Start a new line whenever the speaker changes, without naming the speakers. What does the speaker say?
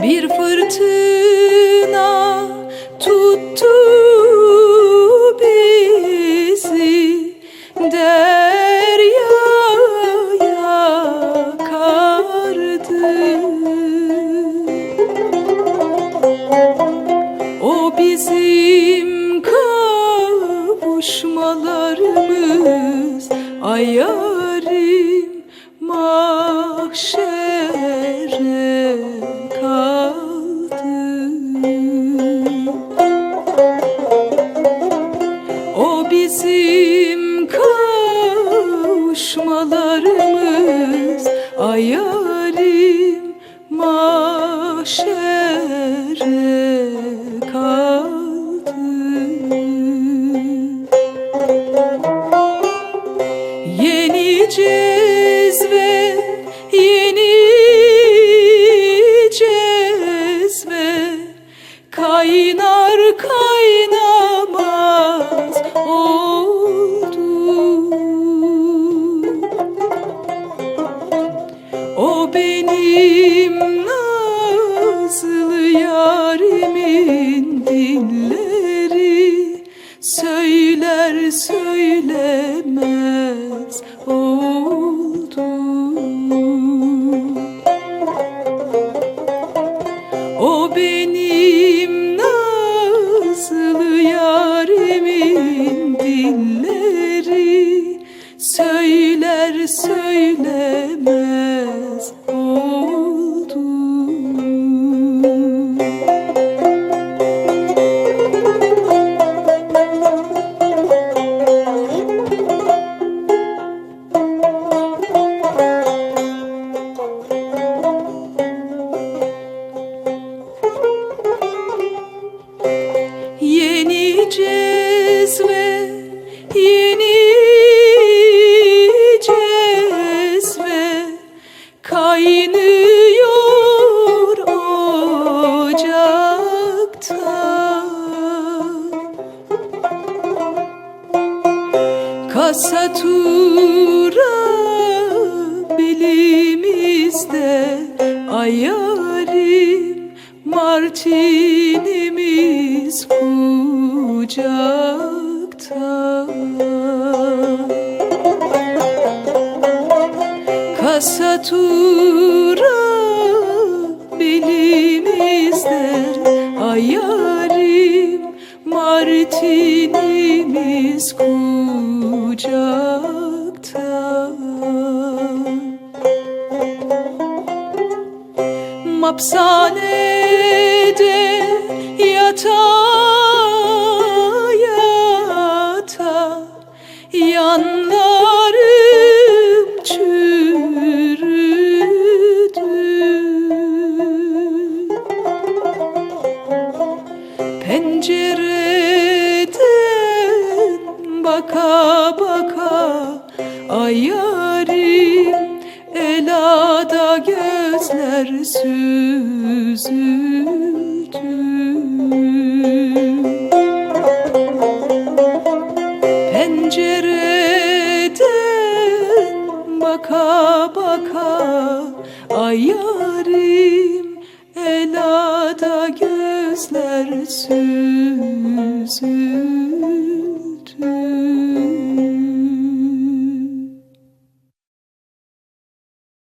Bir fırtına tuttu bizi, deryaya kardı. O bizim kavuşmalarımız, ay yarim mahşere kaldı. O bizim kavuşmalarımız, ay yarim mahşere kaldı. Yeni cezve, yeni cezve, kaynar kaynamaz oldu. O benim nazlı yarimin dilleri söyler söylemez oldu. O benim nazlı yarimin dilleri söyler söylemez oldu. Yeni cezve, yeni cezve, kaynıyor ocakta. Kasatura bilimizde, ay yarim martinimiz kucakta. Kasatura bilimizde, ay yarim martinimiz kucakta. Mapsanede yata yata, yanlarım çürüdü. Pencereden baka baka, ay yarim elada gözler süzüldü. Pencereden baka baka, ay yarim elada gözler süzüldü.